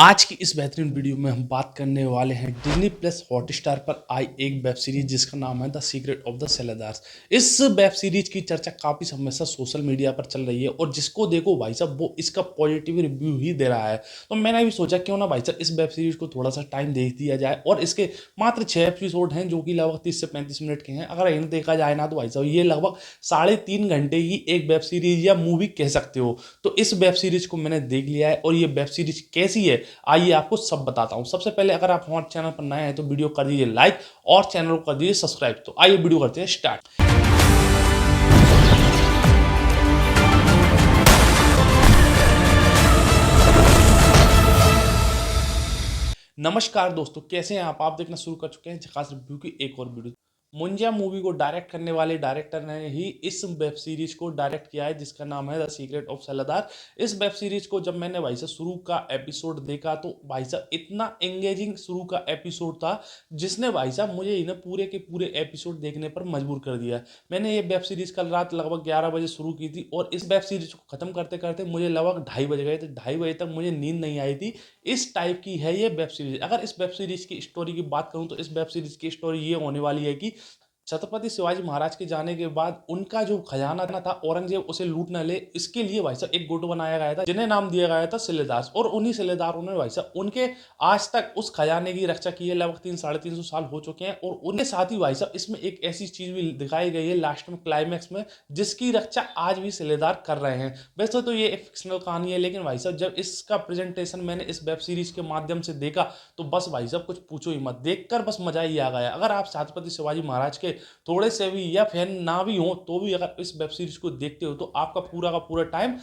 आज की इस बेहतरीन वीडियो में हम बात करने वाले हैं डिज्नी प्लस हॉटस्टार पर आई एक वेब सीरीज जिसका नाम है द सीक्रेट ऑफ द सेलेदार्स। इस वेब सीरीज की चर्चा काफी समय से सोशल मीडिया पर चल रही है और जिसको देखो भाई साहब वो इसका पॉजिटिव रिव्यू ही दे रहा है। तो मैंने भी सोचा क्यों ना भाई साहब इस वेब सीरीज को थोड़ा सा टाइम देख दिया जाए। और इसके मात्र 6 एपिसोड हैं जो कि लगभग 30 से 35 मिनट के हैं। अगर इन्हें देखा जाए ना तो भाई साहब ये लगभग 3.5 घंटे ही एक वेब सीरीज या मूवी कह सकते हो। तो इस वेब सीरीज को मैंने देख लिया है और ये वेब सीरीज कैसी है आइए आपको सब बताता हूं। सबसे पहले अगर आप हमारे चैनल पर नए हैं तो वीडियो कर दीजिए लाइक और चैनल को कर दीजिए सब्सक्राइब। तो आइए वीडियो करते हैं स्टार्ट। नमस्कार दोस्तों, कैसे हैं आप देखना शुरू कर चुके हैं झकास रिव्यू की एक और वीडियो। मुंजिया मूवी को डायरेक्ट करने वाले डायरेक्टर ने ही इस वेब सीरीज को डायरेक्ट किया है जिसका नाम है द सीक्रेट ऑफ सेलेदार। इस वेब सीरीज को जब मैंने भाई साहब शुरू का एपिसोड देखा तो भाई साहब इतना एंगेजिंग शुरू का एपिसोड था जिसने भाई साहब मुझे इन्हें पूरे के पूरे एपिसोड देखने पर मजबूर कर दिया। मैंने ये वेब सीरीज कल रात लगभग 11 बजे शुरू की थी और इस वेब सीरीज को खत्म करते करते मुझे लगभग 2:30 बज गए थे। 2:30 बजे तक मुझे नींद नहीं आई थी। इस टाइप की है ये वेब सीरीज। अगर इस वेब सीरीज की स्टोरी की बात करूं तो इस वेब सीरीज की स्टोरी ये होने वाली है कि छत्रपति शिवाजी महाराज के जाने के बाद उनका जो खजाना था औरंगजेब उसे लूट न ले, इसके लिए भाई साहब एक गुट बनाया गया था जिन्हें नाम दिया गया था सिलेदास। और उन्हीं सिलेदारों ने भाई साहब उनके आज तक उस खजाने की रक्षा की है। लगभग 300-350 साल हो चुके हैं और उनके साथ ही भाई साहब इसमें एक ऐसी चीज भी दिखाई गई है लास्ट में क्लाइमैक्स में जिसकी रक्षा आज भी सिलेदार कर रहे हैं। वैसे तो ये एक फिक्शनल कहानी है लेकिन भाई साहब जब इसका प्रेजेंटेशन मैंने इस वेब सीरीज के माध्यम से देखा तो बस भाई साहब कुछ पूछो ही मत, देखकर बस मजा ही आ गया। अगर आप छत्रपति शिवाजी महाराज के थोड़े से भी या फैन ना भी हो तो भी अगर इस वेब सीरीज को देखते हो तो आपका पूरा का पूरा टाइम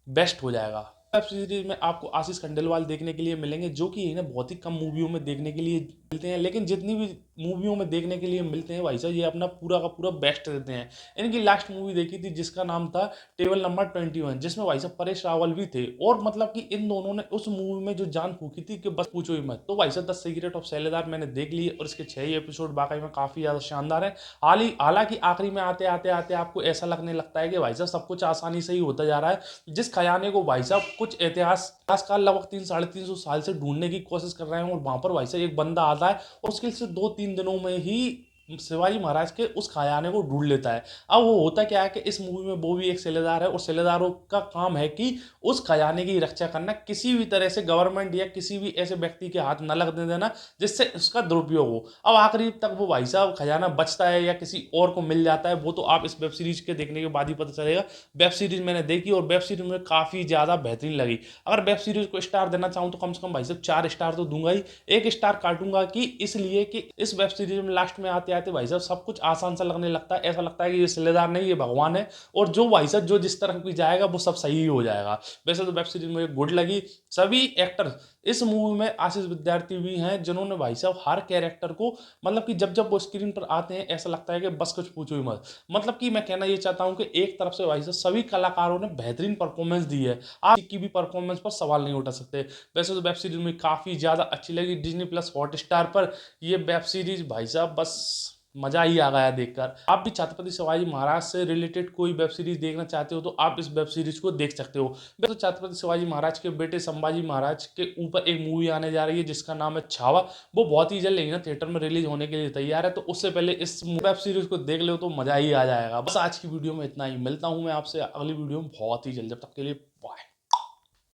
बेस्ट हो जाएगा। वेब सीरीज में आपको आशीष खंडेलवाल देखने के लिए मिलेंगे जो कि इन्हें बहुत ही कम मूवियों में देखने के लिए मिलते हैं, लेकिन जितनी भी मूवियों में देखने के लिए मिलते हैं भाई साहब ये अपना पूरा का पूरा बेस्ट देते हैं। इनकी लास्ट मूवी देखी थी जिसका नाम था टेबल नंबर 21, जिसमें भाई साहब परेश रावल भी थे और मतलब कि इन दोनों ने उस मूवी में जो जान फूकी थी कि बस पूछो ही मत। तो भाई साहब द सीक्रेट ऑफ सेलेदार मैंने देख ली और इसके 6 एपिसोड वाकई में काफी ज्यादा शानदार है। हालांकि आखिरी में आते आते आते आपको ऐसा लगने लगता है कि भाई साहब सब कुछ आसानी से ही होता जा रहा है। जिस खजाने को भाई साहब कुछ इतिहासकार लगभग 300-350 साल से ढूंढने की कोशिश कर रहे हैं और वहां पर भाई साहब एक बंदा आता है और मुश्किल से 2-3 दिनों में ही शिवाजी महाराज के उस खजाने को ढूंढ लेता है। अब वो होता क्या है कि इस मूवी में वो भी एक सेलेदार है और सेलेदारों का काम है कि उस खजाने की रक्षा करना, किसी भी तरह से गवर्नमेंट या किसी भी ऐसे व्यक्ति के हाथ न लगने देना जिससे उसका दुरुपयोग हो। अब आखिरी तक वो भाई साहब खजाना बचता है या किसी और को मिल जाता है वो तो आप इस वेब सीरीज के देखने के बाद ही पता चलेगा। वेब सीरीज मैंने देखी और वेब सीरीज में काफी ज्यादा बेहतरीन लगी। अगर वेब सीरीज को स्टार देना चाहूँ तो कम से कम भाई साहब 4 स्टार तो दूंगा ही। एक स्टार काटूंगा कि इसलिए कि इस वेब सीरीज में लास्ट में आते आते भाई साहब सब कुछ आसान सा लगने लगता है। ऐसा लगता है कि ये सिलेदार नहीं ये भगवान है और जो भाई साहब जो जिस तरह भी जाएगा वो सब सही ही हो जाएगा। वैसे तो वेब सीरीज मुझे गुड लगी। सभी एक्टर इस मूवी में आशीष विद्यार्थी भी हैं जिन्होंने भाई साहब हर कैरेक्टर को मतलब कि जब जब वो स्क्रीन पर आते हैं ऐसा लगता है कि बस कुछ पूछो ही मत। मतलब कि मैं कहना ये चाहता हूं कि एक तरफ से भाई साहब सभी कलाकारों ने बेहतरीन परफॉर्मेंस दी है। आप की भी परफॉर्मेंस पर सवाल नहीं उठा सकते। वैसे तो वेब सीरीज में काफी ज्यादा अच्छी लगी। डिज्नी प्लस हॉटस्टार पर ये वेब सीरीज भाई साहब बस मजा ही आ गया देखकर। आप भी छत्रपति शिवाजी महाराज से रिलेटेड कोई वेब सीरीज देखना चाहते हो तो आप इस वेब सीरीज को देख सकते हो। तो छत्रपति शिवाजी महाराज के बेटे संभाजी महाराज के ऊपर एक मूवी आने जा रही है जिसका नाम है छावा। वो बहुत ही जल्द ना थिएटर में रिलीज होने के लिए तैयार है, तो उससे पहले इस वेब सीरीज को देख लो तो मजा ही आ जाएगा। बस आज की वीडियो में इतना ही, मिलता हूं मैं आपसे अगली वीडियो में बहुत ही जल्द। जब तक के लिए बाय।